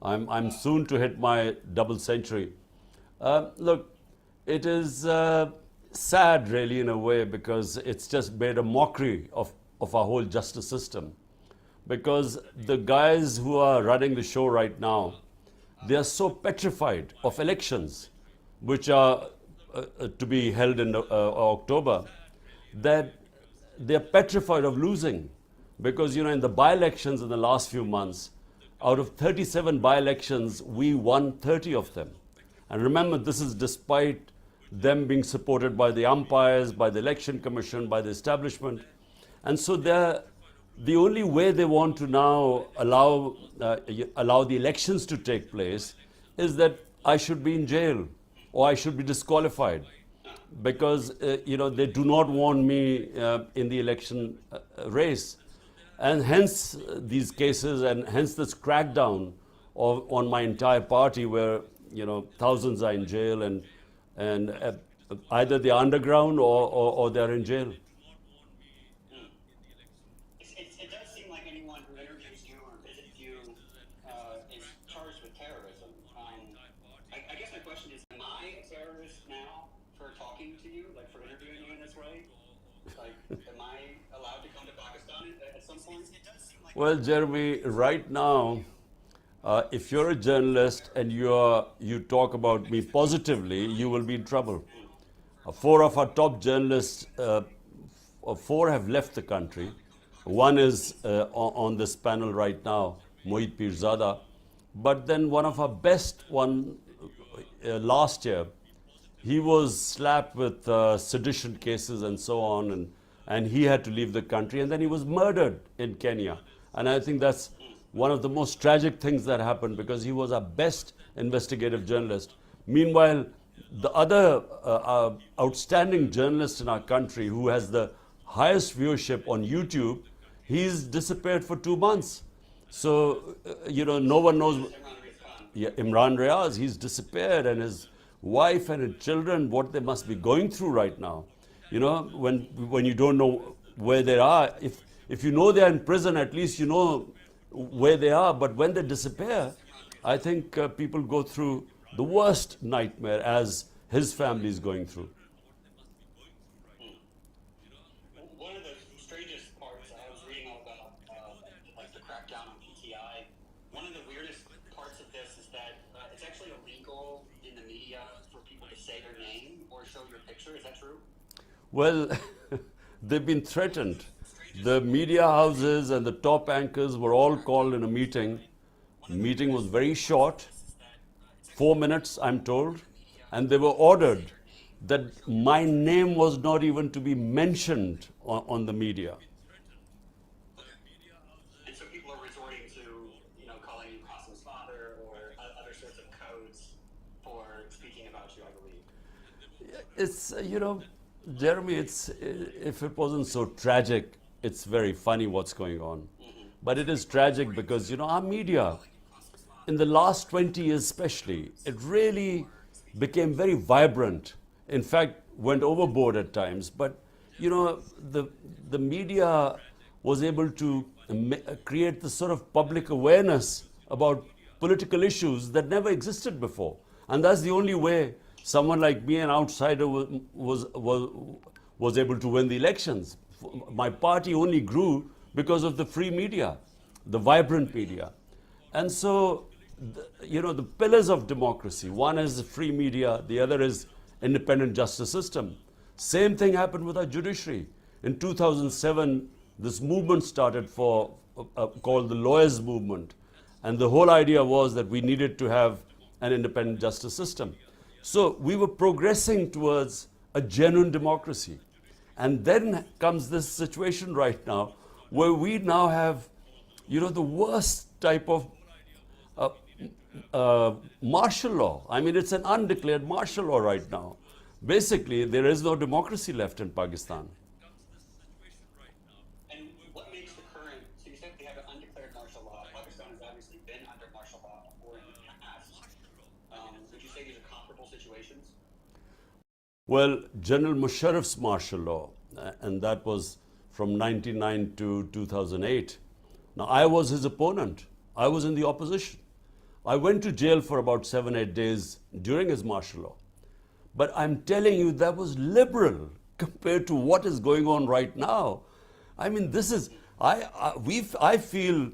I'm soon to hit my double century. Look, it is sad, really, in a way, because it's just made a mockery of our whole justice system. Because the guys who are running the show right now, they are so petrified of elections, which are to be held in October, that they're petrified of losing. Because, in the by-elections in the last few months, out of 37 by-elections, we won 30 of them. And remember, this is despite them being supported by the umpires, by the election commission, by the establishment. And so the only way they want to now allow the elections to take place is that I should be in jail or I should be disqualified, because they do not want me in the election race. And hence these cases, and hence this crackdown on my entire party, where thousands are in jail, and either they're underground or they're in jail. It does seem like anyone who interviews you or visits you is charged with terrorism. I guess my question is, am I a terrorist now for talking to you, like for interviewing you in this way? Like, am I allowed to come to Pakistan at some point? Well, Jeremy, right now, if you're a journalist and you talk about me positively, you will be in trouble. Four of our top journalists, four have left the country. One is on this panel right now, Mohit Pirzada. But then one of our best last year, he was slapped with sedition cases and so on, and he had to leave the country, and then he was murdered in Kenya. And I think that's one of the most tragic things that happened, because he was our best investigative journalist. Meanwhile, the other outstanding journalist in our country, who has the highest viewership on YouTube, he's disappeared for 2 months. So, no one knows. Yeah, Imran Riaz, he's disappeared, and his wife and his children, what they must be going through right now. When you don't know where they are, if you know they're in prison, at least you know where they are. But when they disappear, I think people go through the worst nightmare, as his family is going through. One of the strangest parts, I was reading all about like the crackdown on PTI. One of the weirdest parts of this is that it's actually illegal in the media for people to say their name or show your picture. Is that true? Well, they've been threatened. The media houses and the top anchors were all called in a meeting. The meeting was very short, 4 minutes, I'm told, and they were ordered that my name was not even to be mentioned on the media. And so people are resorting to, calling you Qasim's father or other sorts of codes for speaking about you, I believe. It's, Jeremy, if it wasn't so tragic, it's very funny what's going on. But it is tragic because, our media, in the last 20 years especially, it really became very vibrant. In fact, went overboard at times. But, the media was able to create this sort of public awareness about political issues that never existed before. And that's the only way someone like me, an outsider, was able to win the elections. My party only grew because of the free media, the vibrant media. And so, the pillars of democracy, one is the free media, the other is independent justice system. Same thing happened with our judiciary. In 2007, this movement started called the lawyers' movement. And the whole idea was that we needed to have an independent justice system. So we were progressing towards a genuine democracy. And then comes this situation right now, where we now have, the worst type of martial law. I mean, it's an undeclared martial law right now. Basically, there is no democracy left in Pakistan. And what makes the current, so you said they have an undeclared martial law. Pakistan has obviously been under martial law before in the past. Would you say these are comparable situations? Well, General Musharraf's martial law, and that was from 1999 to 2008. Now, I was his opponent. I was in the opposition. I went to jail for about 7, 8 days during his martial law. But I'm telling you, that was liberal compared to what is going on right now. I mean, this is, I feel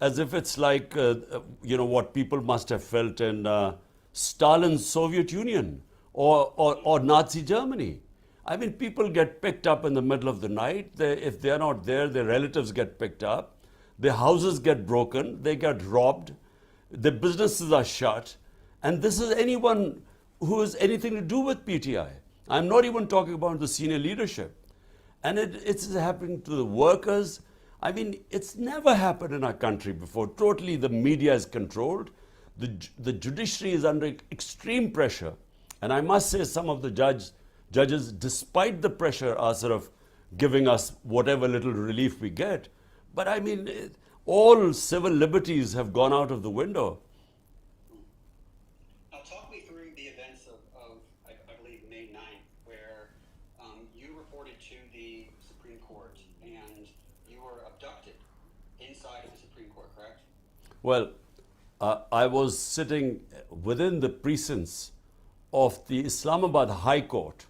as if it's like, what people must have felt in Stalin's Soviet Union or Nazi Germany. I mean, people get picked up in the middle of the night. If they're not there, their relatives get picked up. Their houses get broken. They get robbed. The businesses are shut. And this is anyone who has anything to do with PTI. I'm not even talking about the senior leadership. And it's happening to the workers. I mean, it's never happened in our country before. Totally, the media is controlled. The judiciary is under extreme pressure. And I must say, some of the judges, despite the pressure, are sort of giving us whatever little relief we get. But I mean, all civil liberties have gone out of the window. Now, talk me through the events of I believe, May 9th, where you reported to the Supreme Court and you were abducted inside of the Supreme Court, correct? Well, I was sitting within the precincts of the Islamabad High Court,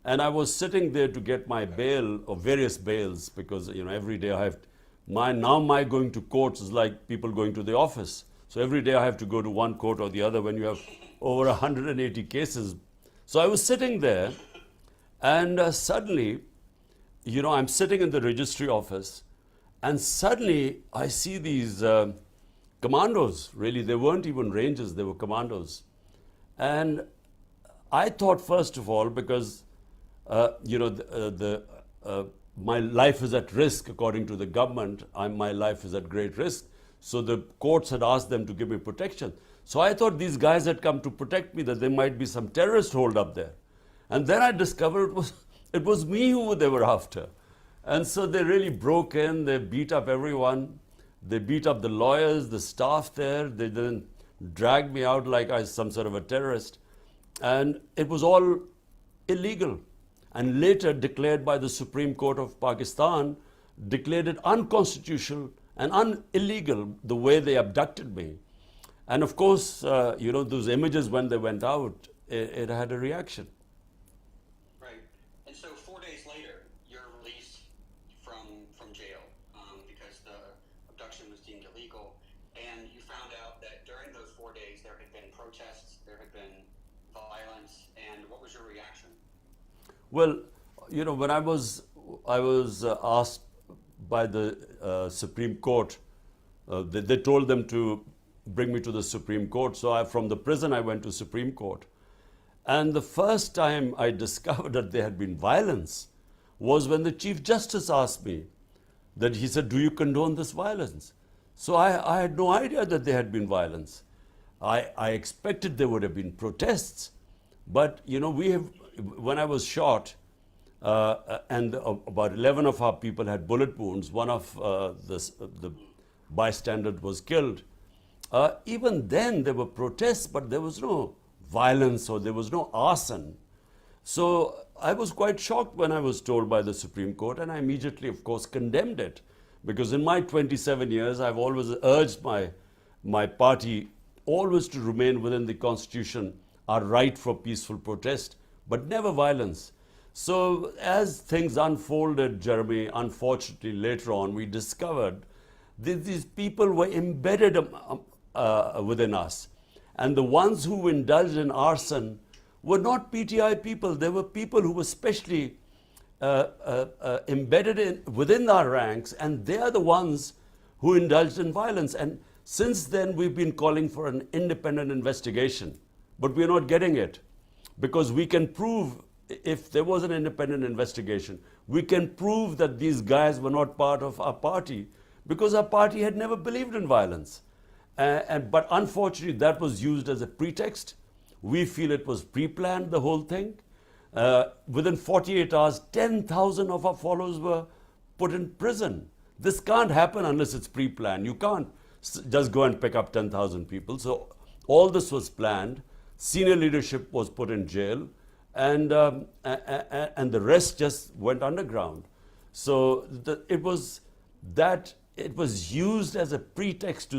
and I was sitting there to get my bail, or various bails, because every day I have my going to courts is like people going to the office. So every day I have to go to one court or the other when you have over 180 cases. So I was sitting there, and suddenly, I'm sitting in the registry office, and suddenly I see these commandos. Really, they weren't even rangers, they were commandos. And I thought, first of all, because my life is at risk according to the government, my life is at great risk. So the courts had asked them to give me protection. So I thought these guys had come to protect me, that there might be some terrorist hold up there. And then I discovered it was me who they were after. And so they really broke in, they beat up everyone. They beat up the lawyers, the staff there. They then dragged me out like I was some sort of a terrorist. And it was all illegal. And later declared by the Supreme Court of Pakistan, declared it unconstitutional and illegal, the way they abducted me. And of course, those images, when they went out, it had a reaction. Right. And so 4 days later, you're released from jail because the abduction was deemed illegal. And you found out that during those 4 days, there had been protests, there had been violence. And what was your reaction? Well, when I was asked by the Supreme Court, they told them to bring me to the Supreme Court. So from the prison, I went to Supreme Court. And the first time I discovered that there had been violence was when the Chief Justice asked me, that he said, "Do you condone this violence?" So I had no idea that there had been violence. I expected there would have been protests. But, when I was shot, and about 11 of our people had bullet wounds, one of the bystanders was killed. Even then, there were protests, but there was no violence or there was no arson. So I was quite shocked when I was told by the Supreme Court, and I immediately, of course, condemned it. Because in my 27 years, I've always urged my party always to remain within the Constitution, our right for peaceful protest, but never violence. So as things unfolded, Jeremy, unfortunately later on, we discovered that these people were embedded within us. And the ones who indulged in arson were not PTI people. They were people who were specially embedded within our ranks, and they are the ones who indulged in violence. And since then, we've been calling for an independent investigation, but we're not getting it, because we can prove, if there was an independent investigation, we can prove that these guys were not part of our party, because our party had never believed in violence. But unfortunately, that was used as a pretext. We feel it was pre-planned, the whole thing. Within 48 hours, 10,000 of our followers were put in prison. This can't happen unless it's pre-planned. You can't just go and pick up 10,000 people. So all this was planned. Senior leadership was put in jail, and the rest just went underground. So it was used as a pretext to